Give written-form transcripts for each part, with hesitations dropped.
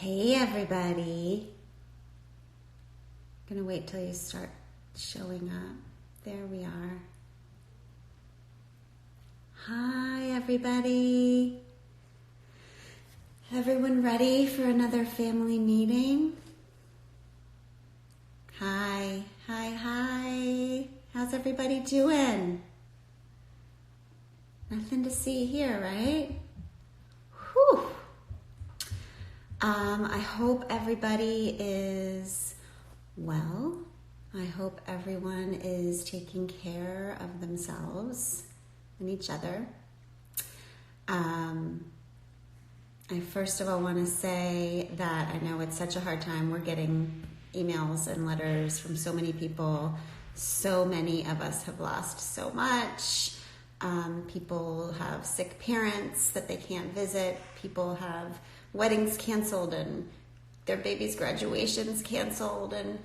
Hey everybody. Gonna wait till you start showing up. There we are. Hi everybody. Everyone ready for another family meeting? Hi. How's everybody doing? Nothing to see here, right? Whew. I hope everybody is well. I hope everyone is taking care of themselves and each other. I first of all want to say that I know it's such a hard time. We're getting emails and letters from so many people. So many of us have lost so much. People have sick parents that they can't visit. People have weddings canceled and their babies' graduations canceled and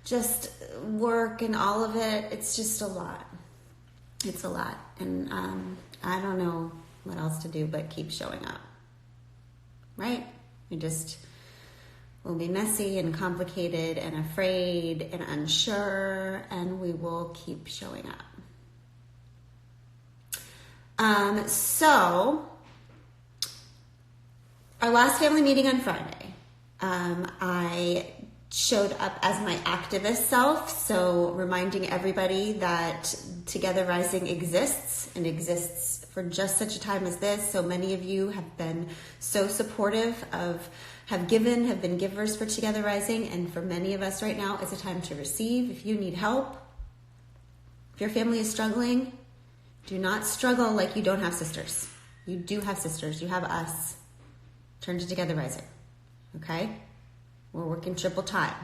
just work and all of it. It's just a lot. It's a lot. And I don't know what else to do but keep showing up. Right? We'll be messy and complicated and afraid and unsure, and we will keep showing up. So, our last family meeting on Friday, I showed up as my activist self, so reminding everybody that Together Rising exists and exists for just such a time as this. So many of you have been so supportive have been givers for Together Rising, and for many of us right now, it's a time to receive. If you need help, if your family is struggling, do not struggle like you don't have sisters. You do have sisters. You have us. Turn to Together Rising, okay? We're working triple time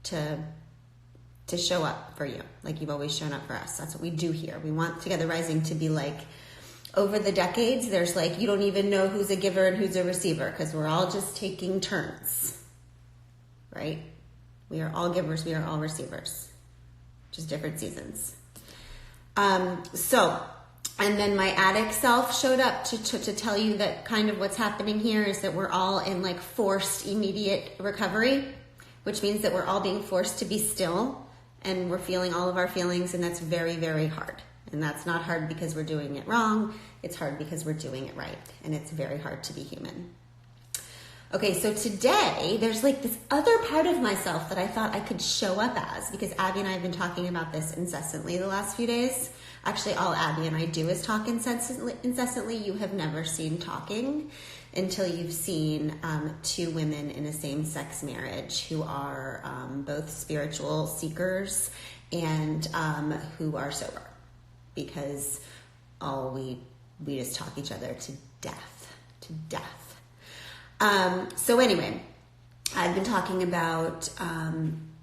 to show up for you like you've always shown up for us. That's what we do here. We want Together Rising to be like, over the decades, there's like, you don't even know who's a giver and who's a receiver because we're all just taking turns, right? We are all givers, we are all receivers, just different seasons. And then my addict self showed up to tell you that kind of what's happening here is that we're all in like forced immediate recovery, which means that we're all being forced to be still and we're feeling all of our feelings, and that's very, very hard. And that's not hard because we're doing it wrong. It's hard because we're doing it right. And it's very hard to be human. Okay, so today there's like this other part of myself that I thought I could show up as, because Abby and I have been talking about this incessantly the last few days. Actually, all Abby and I do is talk incessantly. You have never seen talking until you've seen two women in a same-sex marriage who are both spiritual seekers and who are sober, because we just talk each other to death. So anyway, I've been talking about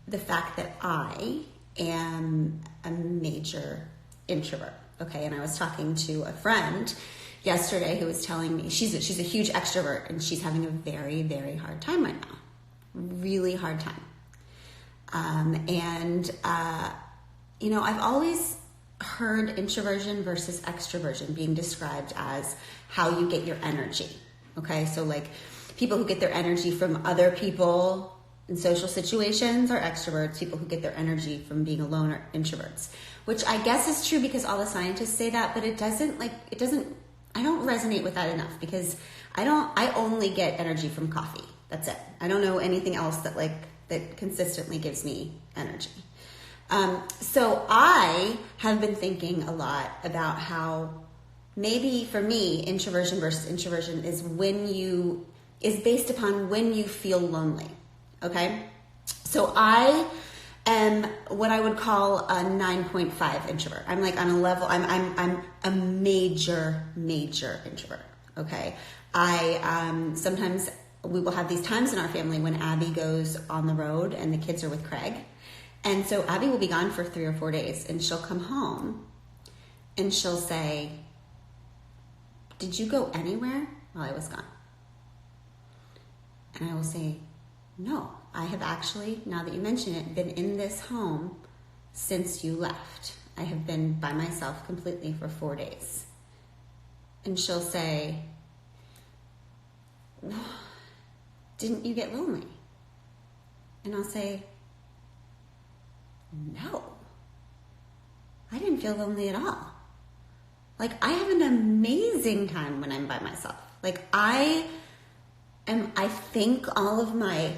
the fact that I am a major introvert, okay? And I was talking to a friend yesterday who was telling me she's a huge extrovert and she's having a very, very hard time right now. Really hard time. I've always heard introversion versus extroversion being described as how you get your energy, okay? So like people who get their energy from other people in social situations are extroverts. People who get their energy from being alone are introverts, which I guess is true because all the scientists say that, but I don't resonate with that enough, because I only get energy from coffee. That's it. I don't know anything else that consistently gives me energy. So I have been thinking a lot about how maybe for me, introversion versus introversion is based upon when you feel lonely. Okay? So I am what I would call a 9.5 introvert. I'm like on a level, I'm a major introvert. Okay? Sometimes we will have these times in our family when Abby goes on the road and the kids are with Craig. And so Abby will be gone for 3 or 4 days, and she'll come home and she'll say, "Did you go anywhere while I was gone?" And I will say, "No, I have actually, now that you mention it, been in this home since you left. I have been by myself completely for 4 days." And she'll say, didn't you get lonely? And I'll say, no, I didn't feel lonely at all. Like, I have an amazing time when I'm by myself. Like, I think all of my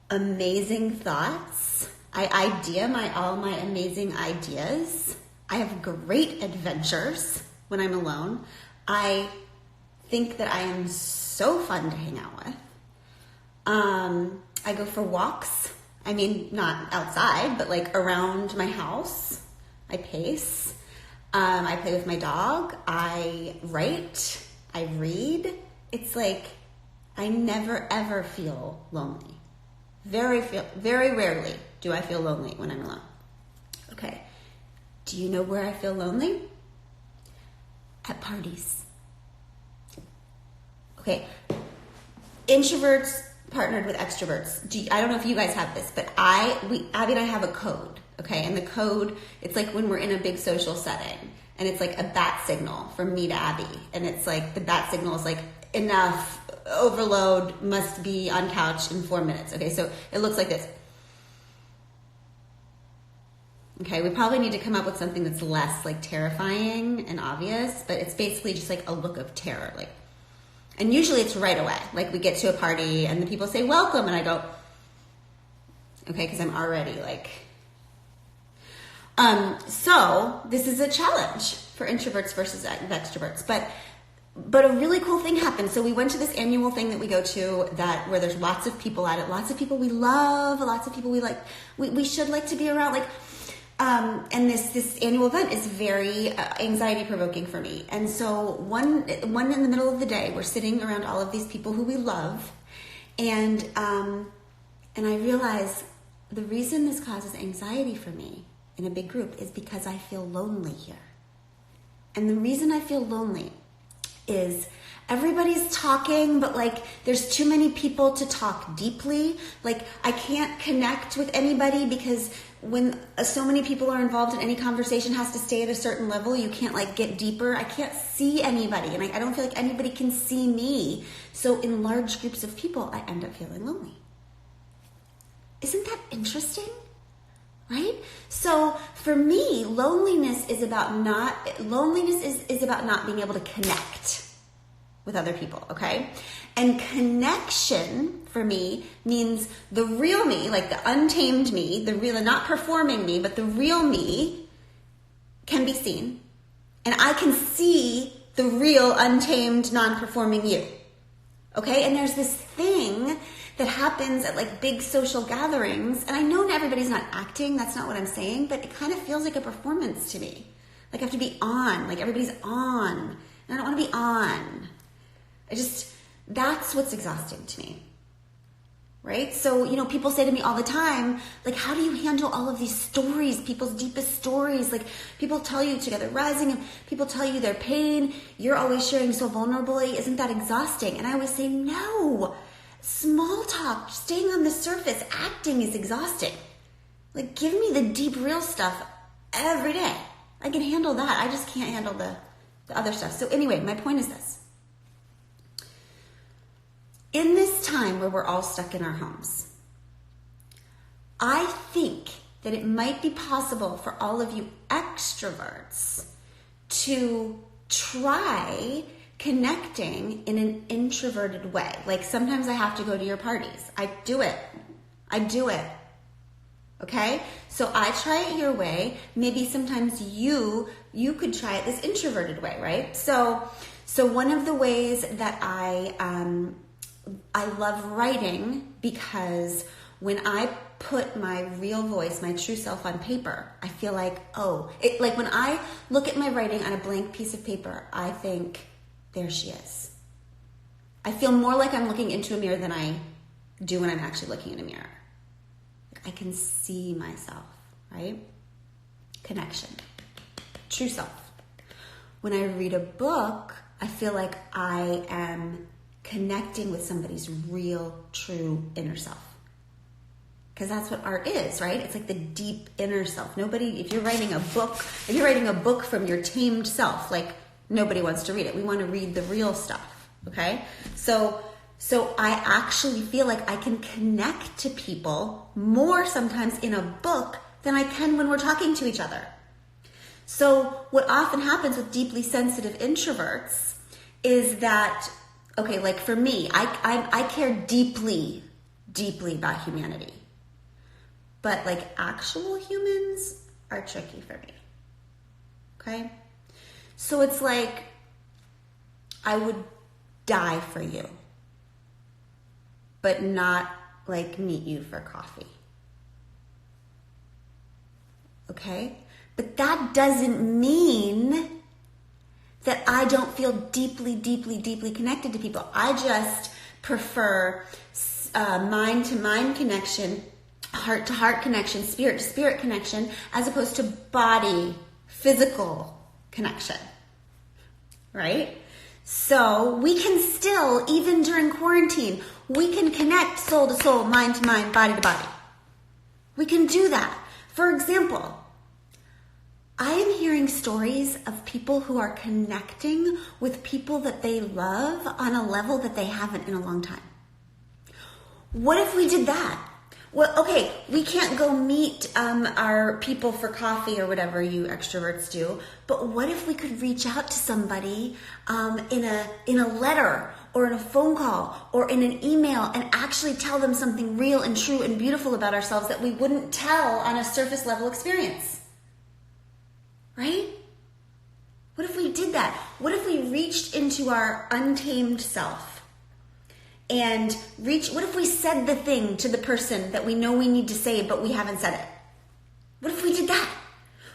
amazing thoughts. All my amazing ideas. I have great adventures when I'm alone. I think that I am so fun to hang out with. I go for walks. I mean, not outside, but like around my house. I pace. I play with my dog. I write. I read. It's like I never ever feel lonely. Very rarely do I feel lonely when I'm alone. Okay. Do you know where I feel lonely? At parties. Okay. Introverts partnered with extroverts. I don't know if you guys have this, but Abby and I have a code. Okay. And the code, it's like when we're in a big social setting and it's like a bat signal from me to Abby. And it's like the bat signal is like, enough, overload, must be on couch in 4 minutes. Okay, so it looks like this. Okay, we probably need to come up with something that's less like terrifying and obvious, but it's basically just like a look of terror. Like, and usually it's right away. Like we get to a party and the people say welcome and I go, okay, because I'm already like, so this is a challenge for introverts versus extroverts, but a really cool thing happened. So we went to this annual thing that we go to where there's lots of people at it, lots of people we love, lots of people we like, we should like to be around. Like, and this annual event is very anxiety provoking for me. And so one in the middle of the day, we're sitting around all of these people who we love. And I realize the reason this causes anxiety for me in a big group is because I feel lonely here. And the reason I feel lonely is everybody's talking, but like there's too many people to talk deeply. Like I can't connect with anybody because when so many people are involved in any conversation has to stay at a certain level. You can't like get deeper. I can't see anybody and I don't feel like anybody can see me. So in large groups of people, I end up feeling lonely. Isn't that interesting? Right? So for me, loneliness is about not being able to connect with other people, okay? And connection for me means the real me, like the untamed me, the real, not performing me, but the real me can be seen. And I can see the real, untamed, non-performing you. Okay? And there's this thing that happens at like big social gatherings. And I know everybody's not acting. That's not what I'm saying. But it kind of feels like a performance to me. Like I have to be on. Like everybody's on. And I don't want to be on. That's what's exhausting to me. Right? So, people say to me all the time, like, how do you handle all of these stories, people's deepest stories? Like, people tell you Together Rising, and people tell you their pain. You're always sharing so vulnerably. Isn't that exhausting? And I always say, no. Small talk, staying on the surface, acting is exhausting. Like, give me the deep, real stuff every day. I can handle that. I just can't handle the other stuff. So anyway, my point is this. In this time where we're all stuck in our homes, I think that it might be possible for all of you extroverts to try connecting in an introverted way. Like sometimes I have to go to your parties. I do it. Okay? So I try it your way. Maybe sometimes you could try it this introverted way, right? So one of the ways that I love writing, because when I put my real voice, my true self on paper, I feel like, like when I look at my writing on a blank piece of paper, I think, there she is. I feel more like I'm looking into a mirror than I do when I'm actually looking in a mirror. I can see myself, right? Connection. True self. When I read a book, I feel like I am connecting with somebody's real, true inner self. Because that's what art is, right? It's like the deep inner self. If you're writing a book from your tamed self, like nobody wants to read it. We want to read the real stuff, okay? So So I actually feel like I can connect to people more sometimes in a book than I can when we're talking to each other. So what often happens with deeply sensitive introverts is that, okay, like for me, I care deeply, deeply about humanity. But like actual humans are tricky for me. Okay? So it's like I would die for you, but not like meet you for coffee. Okay? But that doesn't mean that I don't feel deeply, deeply, deeply connected to people. I just prefer mind-to-mind connection, heart-to-heart connection, spirit-to-spirit connection, as opposed to body, physical connection, right? So we can still, even during quarantine, we can connect soul to soul, mind to mind, body to body. We can do that. For example, I am hearing stories of people who are connecting with people that they love on a level that they haven't in a long time. What if we did that? Well, okay, we can't go meet our people for coffee or whatever you extroverts do, but what if we could reach out to somebody in a letter or in a phone call or in an email and actually tell them something real and true and beautiful about ourselves that we wouldn't tell on a surface level experience? Right? What if we did that? What if we reached into our untamed self? And what if we said the thing to the person that we know we need to say, but we haven't said it? What if we did that?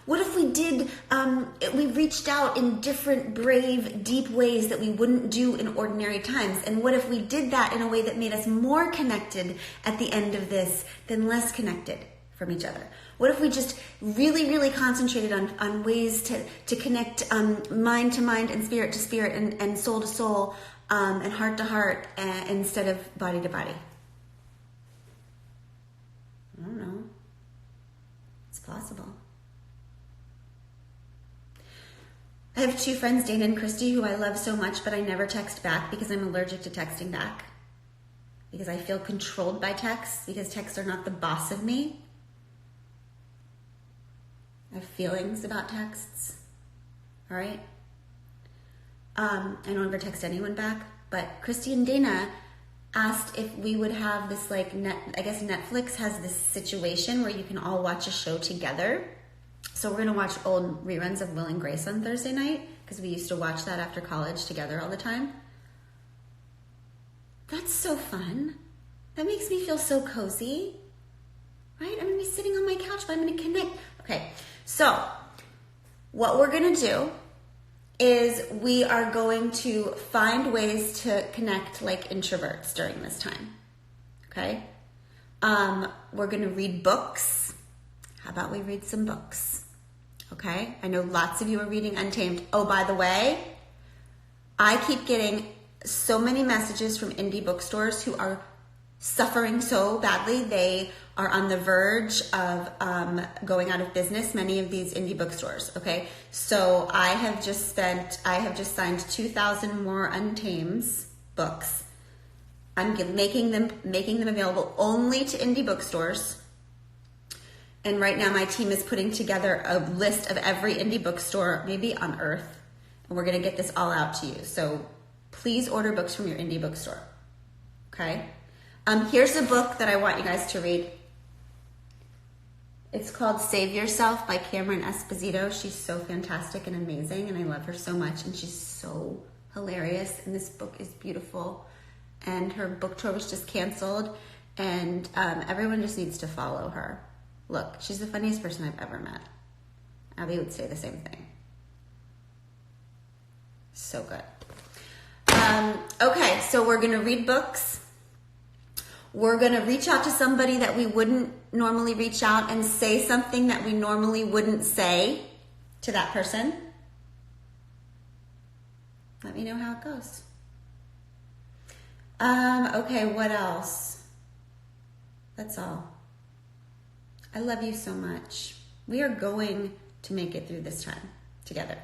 What if we did, we reached out in different, brave, deep ways that we wouldn't do in ordinary times? And what if we did that in a way that made us more connected at the end of this than less connected from each other? What if we just really, really concentrated on ways to connect mind to mind and spirit to spirit and soul to soul, and heart to heart instead of body to body? I don't know. It's possible. I have two friends, Dana and Christy, who I love so much, but I never text back because I'm allergic to texting back. Because I feel controlled by texts, because texts are not the boss of me. I have feelings about texts. All right? I don't ever text anyone back, but Christy and Dana asked if we would have this, like, I guess Netflix has this situation where you can all watch a show together. So we're going to watch old reruns of Will and Grace on Thursday night, because we used to watch that after college together all the time. That's so fun. That makes me feel so cozy, right? I'm going to be sitting on my couch, but I'm going to connect. Okay, so what we're going to do is we are going to find ways to connect like introverts during this time, okay? We're going to read books. How about we read some books, okay? I know lots of you are reading Untamed. Oh, by the way, I keep getting so many messages from indie bookstores who are suffering so badly. They are on the verge of going out of business, many of these indie bookstores, okay? So I have just signed 2,000 more Untames books. I'm making them available only to indie bookstores. And right now my team is putting together a list of every indie bookstore, maybe on earth, and we're gonna get this all out to you. So please order books from your indie bookstore, okay? Here's a book that I want you guys to read. It's called Save Yourself by Cameron Esposito. She's so fantastic and amazing, and I love her so much, and she's so hilarious, and this book is beautiful, and her book tour was just canceled, and everyone just needs to follow her. Look, she's the funniest person I've ever met. Abby would say the same thing. So good. Okay, so we're gonna read books. We're going to reach out to somebody that we wouldn't normally reach out and say something that we normally wouldn't say to that person. Let me know how it goes. Okay, what else? That's all. I love you so much. We are going to make it through this time together.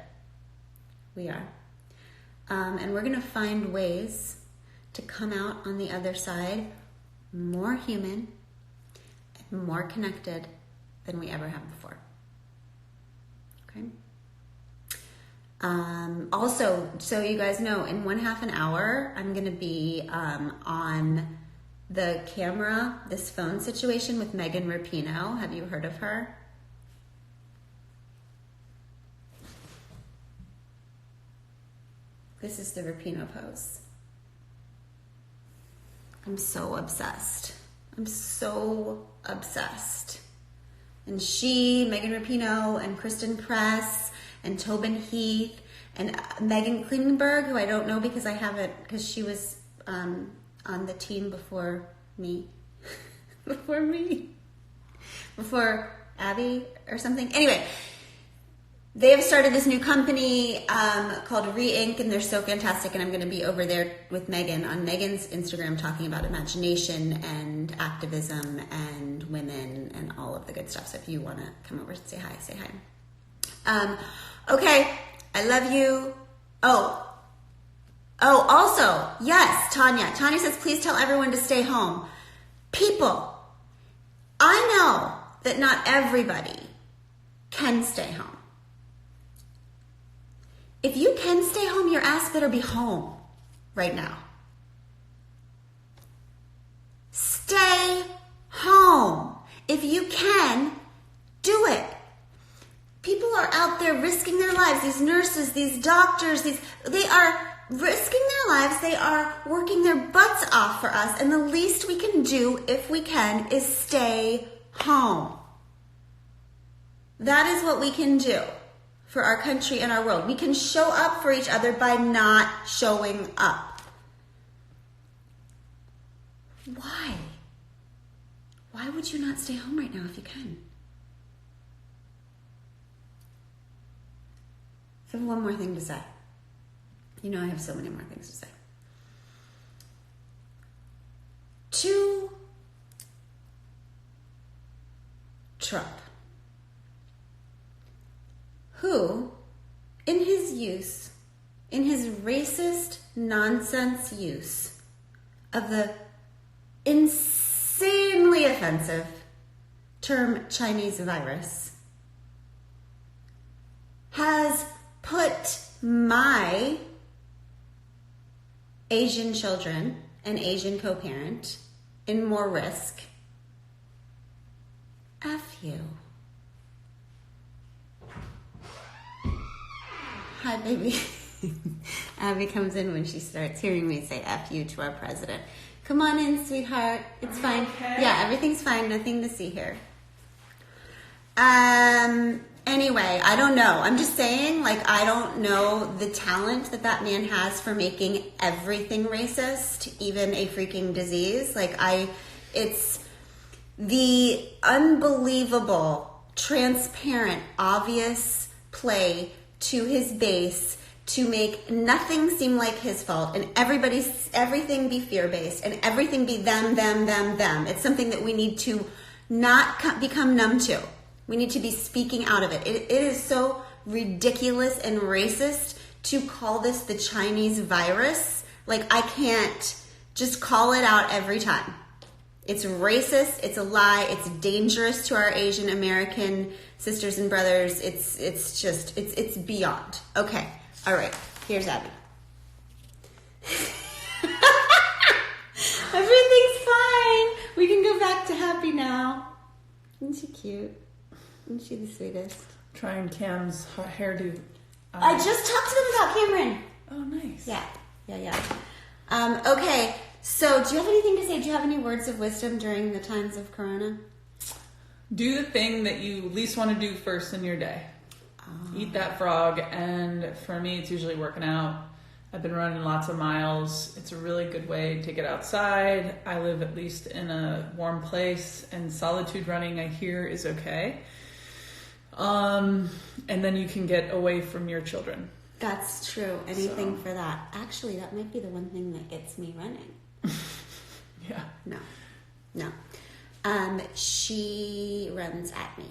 We are. And we're going to find ways to come out on the other side more human and more connected than we ever have before. Okay? Also, so you guys know, in 1/2 an hour, I'm going to be on the camera, this phone situation with Megan Rapinoe. Have you heard of her? This is the Rapinoe pose. I'm so obsessed. I'm so obsessed. And she, Megan Rapinoe, and Kristen Press, and Tobin Heath, and Megan Klingenberg, who I don't know because I haven't, because she was on the team before me. Before Abby or something. Anyway, they have started this new company called Re-Inc, and they're so fantastic, and I'm going to be over there with Megan on Megan's Instagram talking about imagination and activism and women and all of the good stuff. So if you want to come over and say hi, say hi. Okay, I love you. Oh, also, yes, Tanya. Tanya says, please tell everyone to stay home. People, I know that not everybody can stay home. If you can stay home, your ass better be home right now. Stay home. If you can, do it. People are out there risking their lives. These nurses, these doctors, they are risking their lives. They are working their butts off for us. And the least we can do, if we can, is stay home. That is what we can do for our country and our world. We can show up for each other by not showing up. Why? Why would you not stay home right now if you can? I have one more thing to say. You know I have so many more things to say. To Trump, who, in his racist nonsense use of the insanely offensive term Chinese virus, has put my Asian children and Asian co-parent in more risk. F you. Hi, baby. Abby comes in when she starts hearing me say F you to our president. Come on in, sweetheart. It's fine. Okay. Yeah, everything's fine. Nothing to see here. Anyway, I don't know. I'm just saying, I don't know the talent that man has for making everything racist, even a freaking disease. It's the unbelievable, transparent, obvious play to his base to make nothing seem like his fault and everything be fear-based and everything be them. It's something that we need to not become numb to. We need to be speaking out of it. It is so ridiculous and racist to call this the Chinese virus. I can't just call it out every time. It's racist. It's a lie. It's dangerous to our Asian American sisters and brothers. It's beyond. Okay. All right. Here's Abby. Everything's fine. We can go back to happy now. Isn't she cute? Isn't she the sweetest? Trying Cam's hairdo. I just talked to them about Cameron. Oh, nice. Yeah. Okay, so do you have anything to say? Do you have any words of wisdom during the times of Corona? Do the thing that you least want to do first in your day. Eat that frog, and for me, it's usually working out. I've been running lots of miles. It's a really good way to get outside. I live at least in a warm place, and solitude running, I hear, is okay. And then you can get away from your children. That's true. Anything for that. Actually, that might be the one thing that gets me running. Yeah. No. She runs at me.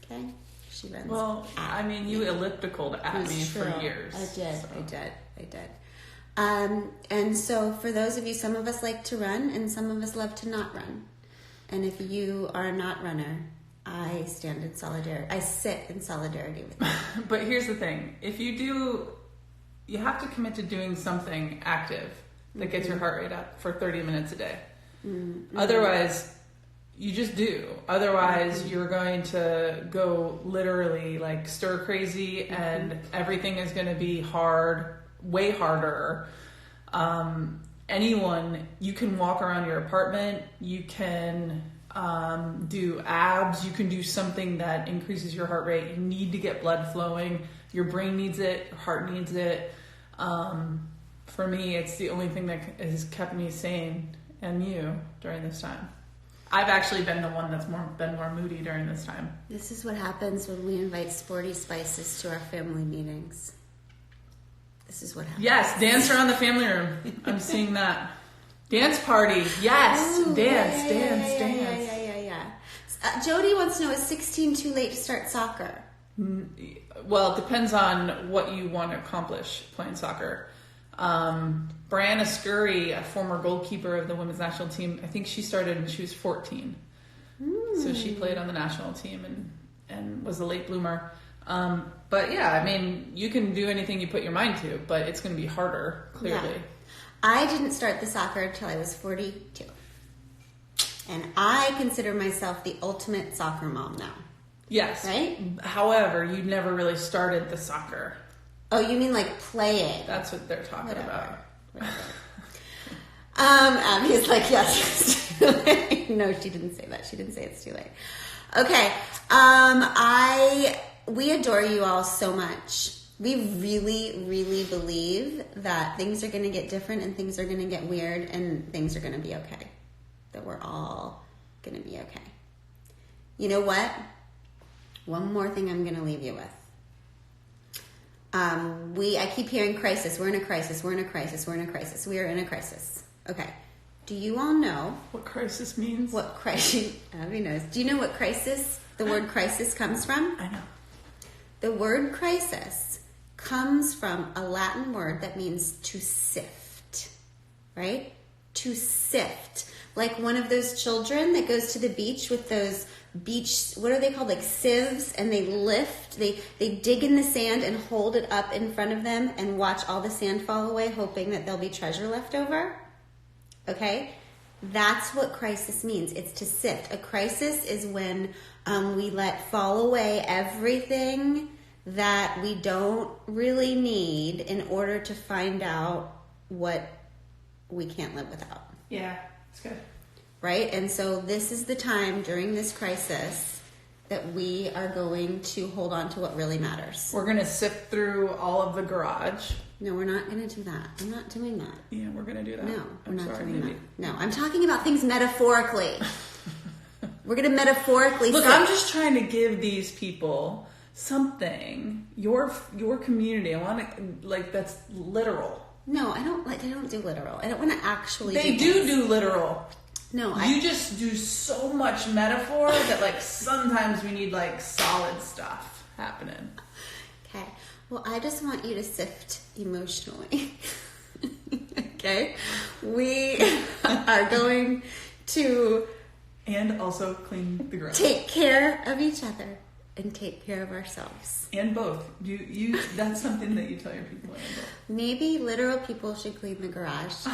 Okay? She runs you ellipticaled at me true. for years. I did. And so for those of you, some of us like to run and some of us love to not run. And if you are a not runner, I stand in solidarity. I sit in solidarity with you. But here's the thing. If you do, you have to commit to doing something active that gets your heart rate up for 30 minutes a day. Mm-hmm. Otherwise, you just do. Otherwise, you're going to go literally like stir crazy and everything is going to be hard, way harder. You can walk around your apartment, you can do abs, you can do something that increases your heart rate. You need to get blood flowing. Your brain needs it, your heart needs it. For me, it's the only thing that has kept me sane and you during this time. I've actually been the one that's been more moody during this time. This is what happens when we invite sporty spices to our family meetings. This is what happens. Yes, dance around the family room. I'm seeing that. Dance party. Yes, Ooh, dance. Yeah. Jody wants to know, is 16 too late to start soccer? Well, it depends on what you want to accomplish playing soccer. Brianna Scurry, a former goalkeeper of the women's national team, I think she started when she was 14. So she played on the national team and was a late bloomer. But yeah, I mean, you can do anything you put your mind to, but it's going to be harder, clearly. Yeah. I didn't start the soccer until I was 42. And I consider myself the ultimate soccer mom now. Yes. Right? However, you never really started the soccer. Oh, you mean like playing? That's what they're talking about. Whatever. Abby's like, yes, it's too late. No, she didn't say that. She didn't say it's too late. Okay. We adore you all so much. We really, really believe that things are going to get different and things are going to get weird and things are going to be okay. That we're all going to be okay. You know what? One more thing I'm going to leave you with. I keep hearing crisis. We're in a crisis. We're in a crisis. We're in a crisis. We are in a crisis. Okay. Do you all know what crisis means? What crisis? Abby knows. Do you know what crisis, the word crisis comes from? I know. The word crisis comes from a Latin word that means to sift, right? To sift. Like one of those children that goes to the beach with those beach, what are they called? Like sieves, and they lift, they dig in the sand and hold it up in front of them and watch all the sand fall away, hoping that there'll be treasure left over. Okay? That's what crisis means. It's to sift. A crisis is when we let fall away everything that we don't really need in order to find out what we can't live without. Yeah, that's good. Right? And so this is the time during this crisis that we are going to hold on to what really matters. We're going to sift through all of the garage. No, we're not going to do that. I'm not doing that. Yeah, we're going to do that. No, we're not doing that. No, I'm talking about things metaphorically. We're going to metaphorically Look, I'm just trying to give these people something. Your community. I want to, like, that's literal. No, I don't do literal. I don't want to actually They do literal. No, you just do so much metaphor that, like, sometimes we need, like, solid stuff happening. Okay. Well, I just want you to sift emotionally. Okay? We are going to... And also clean the garage. Take care of each other and take care of ourselves. And both. You that's something that you tell your people. And both. Maybe literal people should clean the garage.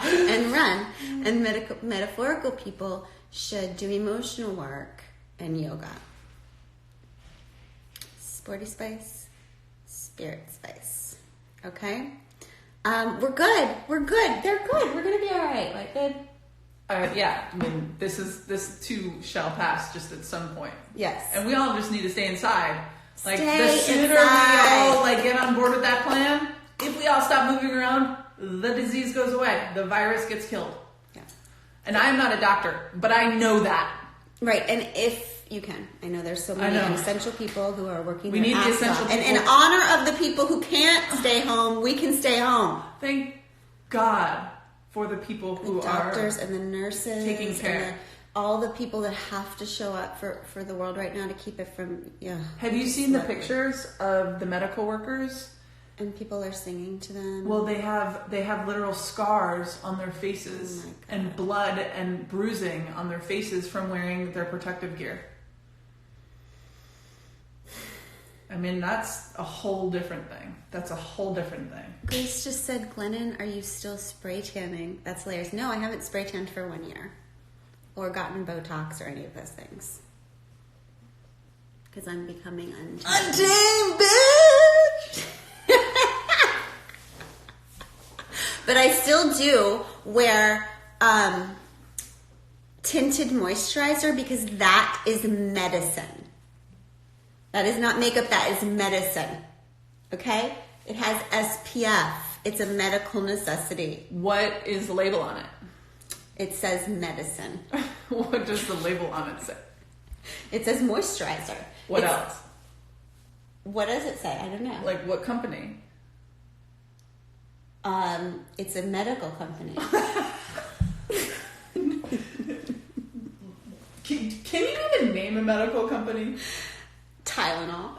And run. And metaphorical people should do emotional work and yoga. Sporty spice, spirit spice. Okay? We're good. They're good. We're going to be all right. Like, good. Yeah, I mean, this too shall pass just at some point. Yes. And we all just need to stay inside. Like, Stay the sooner inside. we all, like, get on board with that plan, if we all stop moving around, the disease goes away. The virus gets killed. Yeah. And I'm not a doctor, but I know that. Right, and if you can, I know there's so many essential people who are working. We need the essential people. And in honor of the people who can't stay home, we can stay home. Thank God for the people who the doctors and the nurses taking care. And all the people that have to show up for the world right now to keep it from. Yeah. Have you seen the pictures of the medical workers And people are singing to them. Well, they have literal scars on their faces and blood and bruising on their faces from wearing their protective gear. I mean, that's a whole different thing. Grace just said, Glennon, are you still spray tanning? That's hilarious. No, I haven't spray tanned for 1 year. Or gotten Botox or any of those things. Because I'm becoming untamed, bitch! But I still do wear tinted moisturizer because that is medicine. That is not makeup, that is medicine. Okay? It has SPF. It's a medical necessity. What is the label on it? It says medicine. What does the label on it say? It says moisturizer. What else? What does it say? I don't know. Like what company? It's a medical company. Can you even name a medical company? Tylenol.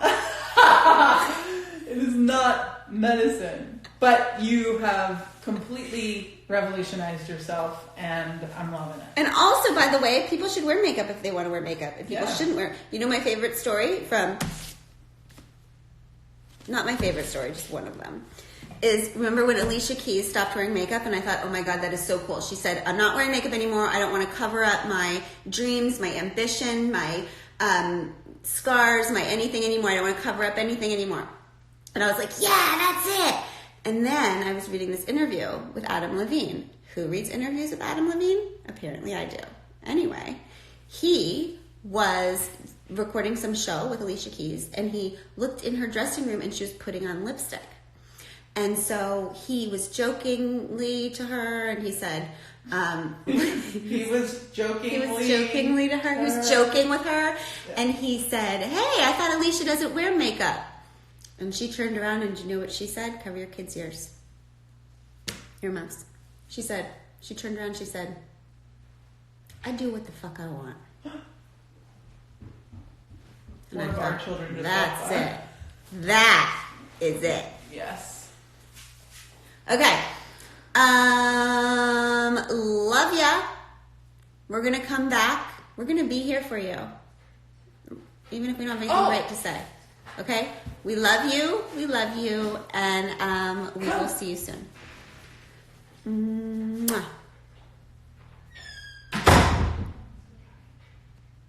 It is not medicine. But you have completely revolutionized yourself, and I'm loving it. And also, by the way, people should wear makeup if they want to wear makeup. If people shouldn't wear... You know my favorite story from... Not my favorite story, just one of them. Is, remember when Alicia Keys stopped wearing makeup, and I thought, oh my God, that is so cool. She said, I'm not wearing makeup anymore. I don't want to cover up my dreams, my ambition, my scars, my anything anymore. I don't want to cover up anything anymore. And I was like, yeah, that's it. And then I was reading this interview with Adam Levine. Who reads interviews with Adam Levine? Apparently I do. Anyway, he was recording some show with Alicia Keys, and he looked in her dressing room, and she was putting on lipstick. And so he was jokingly to her, and he said, he was jokingly to her. He was joking with her, and he said, hey, I thought Alicia doesn't wear makeup. And she turned around, and you know what she said? Cover your kids' ears. Earmuffs. She turned around, she said, I do what the fuck I want. And one of our children just that's it. That is it. Yes. Okay. Love ya. We're gonna come back. We're gonna be here for you. Even if we don't have anything great to say. Okay? We love you. We love you. And we will see you soon. Mwah.